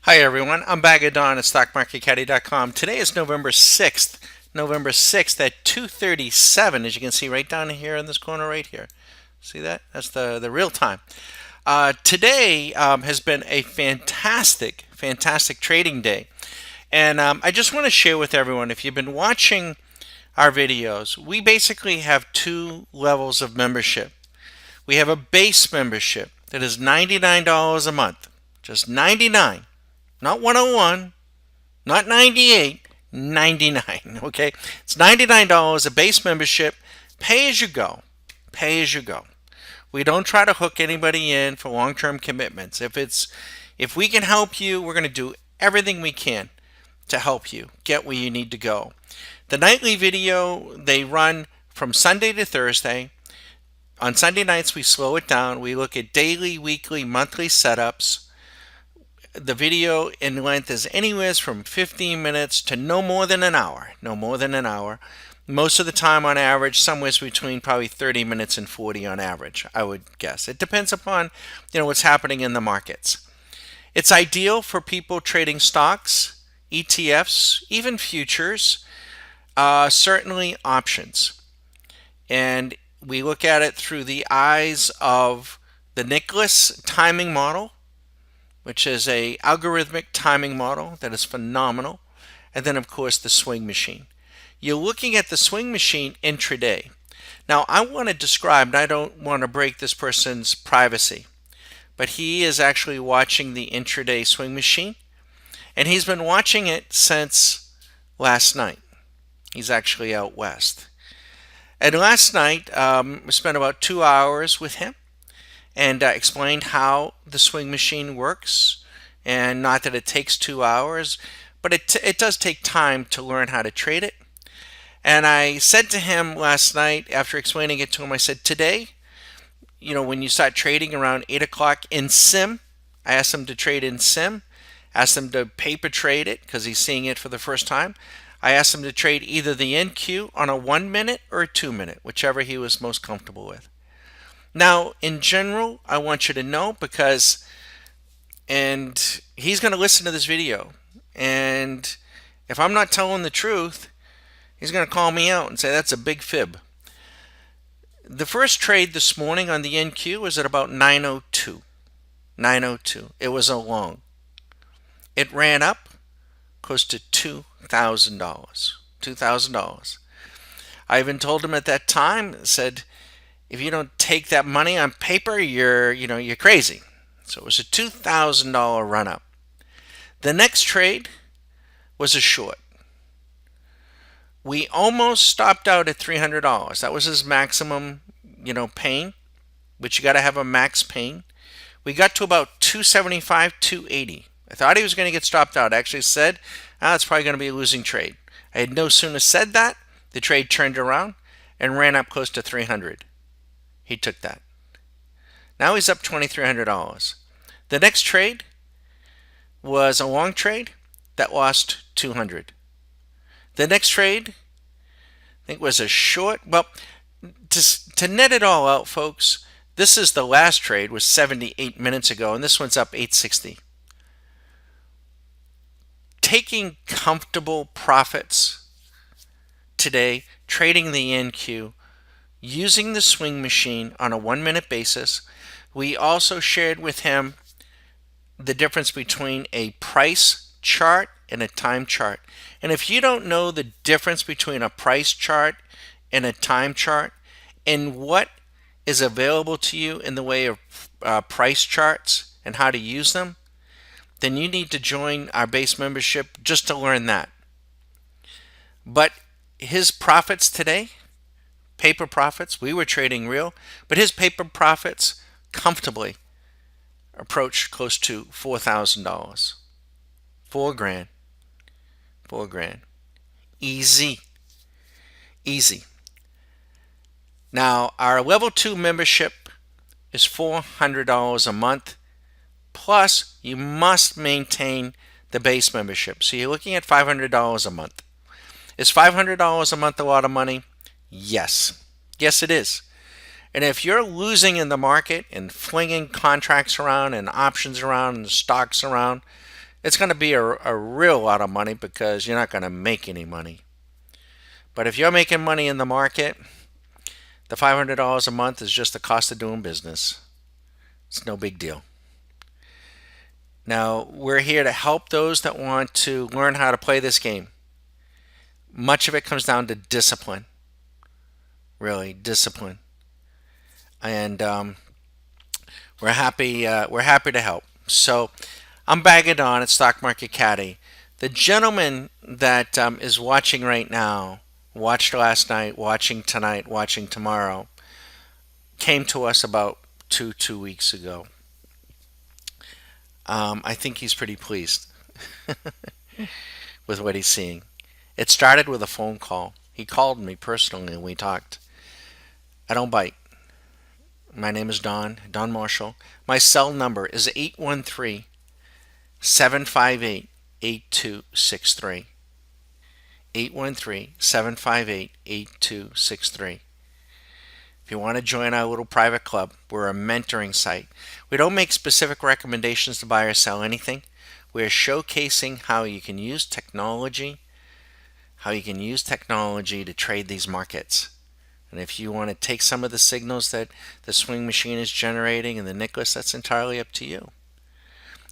Hi everyone, I'm Bag of Don at StockMarketCaddy.com. Today is November 6th. November 6th at 2:37, as you can see right down here in this corner right here. See that? That's the real time. Today has been a fantastic trading day. And I just want to share with everyone, if you've been watching our videos, we basically have two levels of membership. We have a base membership that is $99 a month, just 99, not 101, not 98, 99. Okay, it's $99 a base membership, pay as you go, pay as you go. We don't try to hook anybody in for long-term commitments. If we can help you, we're going to do everything we can to help you get where you need to go. The nightly video, they run from Sunday to Thursday. On Sunday nights, we slow it down. We look at daily, weekly, monthly setups. The video in length is anywhere from 15 minutes to no more than an hour. No more than an hour. Most of the time, on average, somewhere between probably 30 minutes and 40 on average, I would guess. It depends upon what's happening in the markets. It's ideal for people trading stocks, ETFs, even futures, certainly options. And we look at it through the eyes of the Nicholas timing model, which is a algorithmic timing model that is phenomenal, and then of course the swing machine. You're looking at the swing machine intraday. Now I want to describe, and I don't want to break this person's privacy, but he is actually watching the intraday swing machine, and he's been watching it since last night. He's actually out west. And last night, we spent about 2 hours with him and explained how the swing machine works. And not that it takes 2 hours, but it does take time to learn how to trade it. And I said to him last night, after explaining it to him, I said, today, when you start trading around 8 o'clock in sim, I asked him to trade in sim, asked him to paper trade it because he's seeing it for the first time. I asked him to trade either the NQ on a 1 minute or a 2 minute, whichever he was most comfortable with. Now, in general, I want you to know and he's going to listen to this video, and if I'm not telling the truth, he's going to call me out and say that's a big fib. The first trade this morning on the NQ was at about 9:02. 9:02. It was a long. It ran up close to $2,000. $2,000. I even told him at that time, said, if you don't take that money on paper, you're crazy. So it was a $2,000 run up. The next trade was a short. We almost stopped out at $300. That was his maximum, pain, which you got to have a max pain. We got to about 275, 280. I thought he was going to get stopped out. I actually said, it's probably going to be a losing trade. I had no sooner said that, the trade turned around and ran up close to 300. He took that. Now he's up $2,300. The next trade was a long trade that lost 200. The next trade, I think, was a short. Well, to net it all out, folks, this is the last trade, was 78 minutes ago, and this one's up 860. Taking comfortable profits today, trading the NQ, using the swing machine on a 1 minute basis. We also shared with him the difference between a price chart and a time chart. And if you don't know the difference between a price chart and a time chart and what is available to you in the way of price charts and how to use them, then you need to join our base membership just to learn that. But his profits today, paper profits, we were trading real, but his paper profits comfortably approached close to $4,000. $4,000. $4,000. Easy. Easy. Now, our level 2 membership is $400 a month. Plus, you must maintain the base membership. So you're looking at $500 a month. Is $500 a month a lot of money? Yes. Yes, it is. And if you're losing in the market and flinging contracts around and options around and stocks around, It's going to be a real lot of money because you're not going to make any money. But if you're making money in the market, the $500 a month is just the cost of doing business. It's no big deal. Now, we're here to help those that want to learn how to play this game. Much of it comes down to discipline, really, discipline. And we're happy to help. So I'm bagging on at Stock Market Caddy. The gentleman that is watching right now, watched last night, watching tonight, watching tomorrow, came to us about two weeks ago. I think he's pretty pleased with what he's seeing. It started with a phone call. He called me personally and we talked. I don't bite. My name is Don Marshall. My cell number is 813-758-8263. 813-758-8263. If you want to join our little private club, we're a mentoring site. We don't make specific recommendations to buy or sell anything. We're showcasing how you can use technology, to trade these markets. And if you want to take some of the signals that the swing machine is generating and the Nicholas, that's entirely up to you.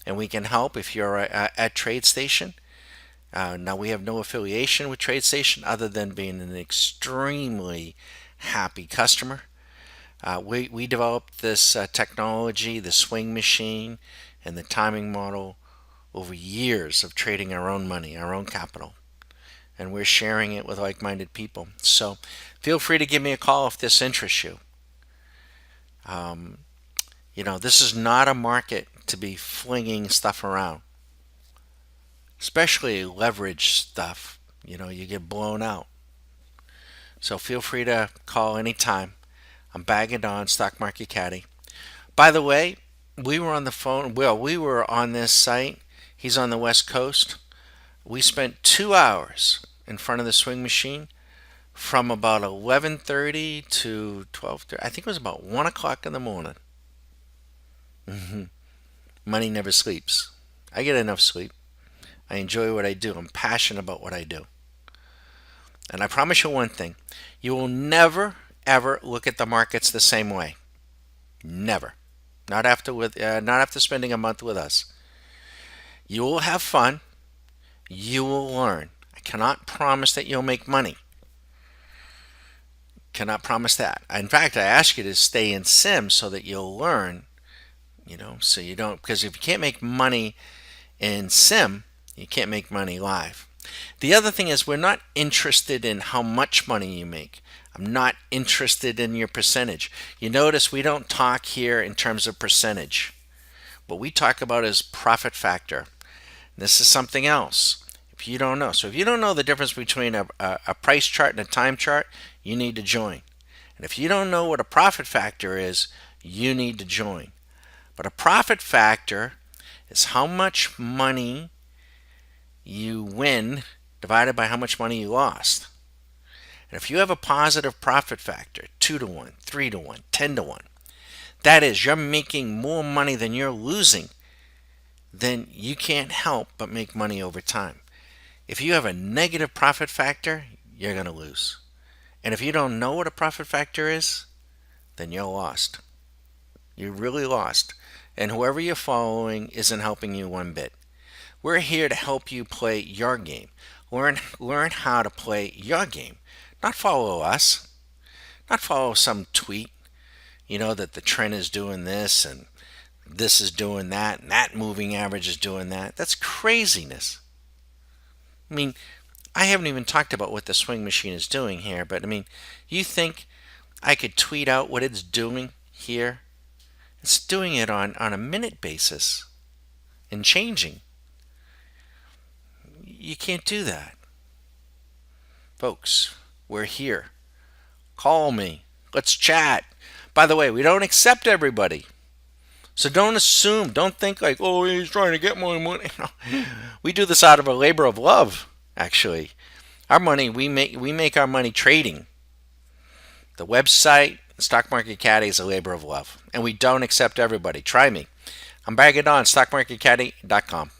And we can help if you're at TradeStation. Now, we have no affiliation with TradeStation other than being an extremely happy customer. We developed this technology, the swing machine, and the timing model over years of trading our own money, our own capital. And we're sharing it with like-minded people. So feel free to give me a call if this interests you. This is not a market to be flinging stuff around, especially leverage stuff. You get blown out. So feel free to call anytime. I'm bagging on Stock Market Caddy. By the way, we were on the phone. Well, we were on this site. He's on the West Coast. We spent 2 hours in front of the swing machine from about 11:30 to 12:30. I think it was about 1 o'clock in the morning. Money never sleeps. I get enough sleep. I enjoy what I do. I'm passionate about what I do. And I promise you one thing. You will never, ever look at the markets the same way. Never. Not after spending a month with us. You will have fun. You will learn. I cannot promise that you'll make money. Cannot promise that. In fact, I ask you to stay in sim so that you'll learn, so you don't, because if you can't make money in sim, you can't make money live. The other thing is we're not interested in how much money you make. I'm not interested in your percentage. You notice we don't talk here in terms of percentage. What we talk about is profit factor. This is something else. If you don't know. So if you don't know the difference between a price chart and a time chart, you need to join. And if you don't know what a profit factor is, you need to join. But a profit factor is how much money you win divided by how much money you lost. And if you have a positive profit factor, 2 to 1, 3 to 1, 10 to 1, that is, you're making more money than you're losing, then you can't help but make money over time. If you have a negative profit factor, you're going to lose. And if you don't know what a profit factor is, then you're lost. You're really lost. And whoever you're following isn't helping you one bit. We're here to help you play your game. Learn how to play your game. Not follow us. Not follow some tweet, that the trend is doing this and this is doing that and that moving average is doing that. That's craziness. I mean, I haven't even talked about what the swing machine is doing here, but you think I could tweet out what it's doing here? It's doing it on a minute basis and changing. You can't do that. Folks, we're here. Call me. Let's chat. By the way, we don't accept everybody. So don't assume, don't think like, oh, he's trying to get more money. We do this out of a labor of love, actually. Our money, we make our money trading. The website, Stock Market Caddy, is a labor of love. And we don't accept everybody. Try me. I'm bagging on stockmarketcaddy.com.